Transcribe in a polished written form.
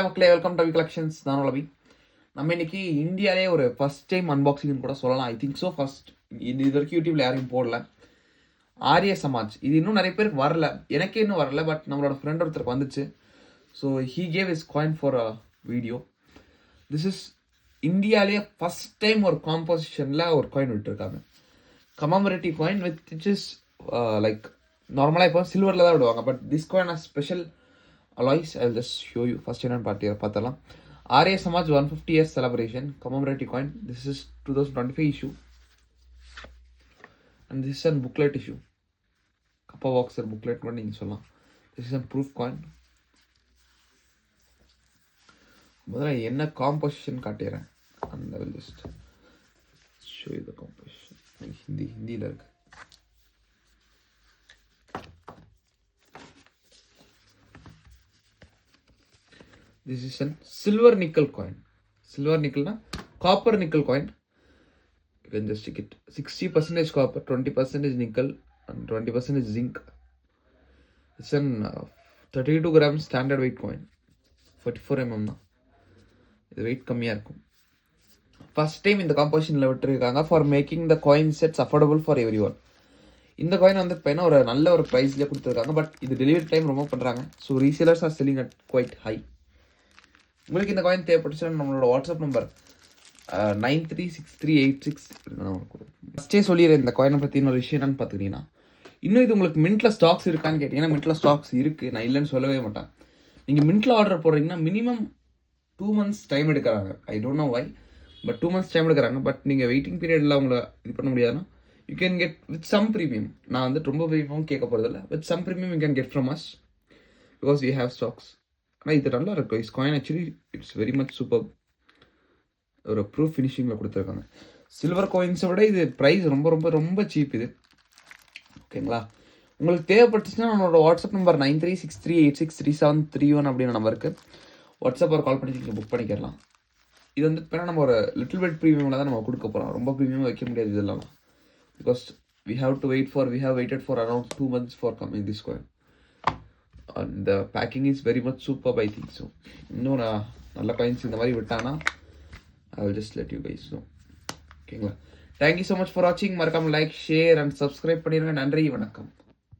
மக்களே, welcome to we collections. நான் ரவி. நம்ம இன்னைக்கு இந்தியாவிலே ஒரு ஃபர்ஸ்ட் டைம் அன்பாக்சிங் கூட சொல்லலாம். I think so first. இது வரைக்கும் யூடியூப்ல யாரையும் போடல. ஆரிய சமாஜ் இது இன்னும் நிறைய பேருக்கு வரல, எனக்கே இன்னும் வரல. பட் நம்மளோட ஃப்ரெண்ட் ஒருத்தருக்கு வந்துச்சு. So he gave is coin for a video. This is இந்தியாவிலேயே ஃபர்ஸ்ட் டைம் ஒரு காம்போசிஷனில் ஒரு காயின் விட்டுருக்காங்க. Commemorative coin which is like நார்மலாக இப்போ சில்வரில் தான் விடுவாங்க. But this coin are special alloys. I'll just show you. First என்னன்னு பார்த்தலாம். ஆரிய Samaj 150 years celebration commemorative coin. This is 2025 issue and this is a booklet issue. Kappa boxer booklet கூட நீங்க சொல்லலாம். This is a proof coin. முதல்ல என்ன composition காட்டிடுறேன். and I will just show you the composition. ஹிந்தியில இருக்கு. This is a silver nickel coin. Silver nickel na copper nickel coin. You can just check it. 60% copper, 20% nickel, and 20% zinc. It's an 32 grams standard weight coin. 44 mm na. The weight கம்மியா இருக்கும். First time இந்த காம்போசிஷன்ல விட்டுருக்காங்க for making the coin sets affordable for everyone. இந்த coin வந்து இப்போ ஒரு நல்ல ஒரு ப்ரைஸ்ல கொடுத்துருக்காங்க. பட் இது டெலிவரி டைம் ரொம்ப பண்றாங்க. So resellers are selling at quite high. உங்களுக்கு இந்த காயின் தேவைப்பட்டுச்சுன்னா நம்மளோட வாட்ஸ்அப் நம்பர் 936386. ஃபஸ்ட்டே சொல்லிடுறேன் இந்த காயினை பற்றி இன்னொரு விஷயம் என்னன்னு பார்த்துக்கிட்டீங்கன்னா, இன்னும் இது உங்களுக்கு மின்ட்ல ஸ்டாக்ஸ் இருக்கான்னு கேட்டிங்கன்னா மின்ட்ல ஸ்டாக்ஸ் இருக்குது. நான் இல்லைன்னு சொல்லவே மாட்டேன். நீங்கள் மின்ட்ல ஆர்டர் போடுறீங்கன்னா மினிமம் 2 months டைம் எடுக்கிறாங்க. I don't know why, but 2 months time எடுக்கிறாங்க. பட் நீங்கள் வெயிட்டிங் பீரியடில் உங்களை இது பண்ண முடியாதுன்னா you can get with some premium. நான் வந்து ரொம்ப ப்ரீமியம் கேட்க போகிறதில்ல. With some premium you can get from us because we have stocks. ஆனால் இது நல்லா இருக்கும். Is coin actually it's very much super. ஒரு ப்ரூஃப் ஃபினிஷிங்கில் கொடுத்துருக்காங்க. சில்வர் காயின்ஸை விட இது ப்ரைஸ் ரொம்ப ரொம்ப ரொம்ப சீப் இது. ஓகேங்களா? உங்களுக்கு தேவைப்பட்டுச்சுன்னா நம்மளோட வாட்ஸ்அப் நம்பர் 9363863731 அப்படின்ற நம்பருக்கு வாட்ஸ்அப் ஒரு கால் பண்ணி நீங்கள் புக் பண்ணிக்கலாம். இது வந்து இப்போ நம்ம ஒரு லிட்டில் பிட் ப்ரீமியமில் தான் நம்ம கொடுக்க போகிறோம். ரொம்ப ப்ரீமியம் வைக்க முடியாது இதெல்லாம். Because we have waited for around 2 months for coming this coin. And the packing is very much superb, I think so. இன்னும் நல்ல காயின்ஸ் இந்த மாதிரி விட்டானா I will just let you guys know. ஓகேங்களா? Thank you so much for watching. மறக்காம like, share and subscribe பண்ணிடுங்க. நன்றி, வணக்கம்.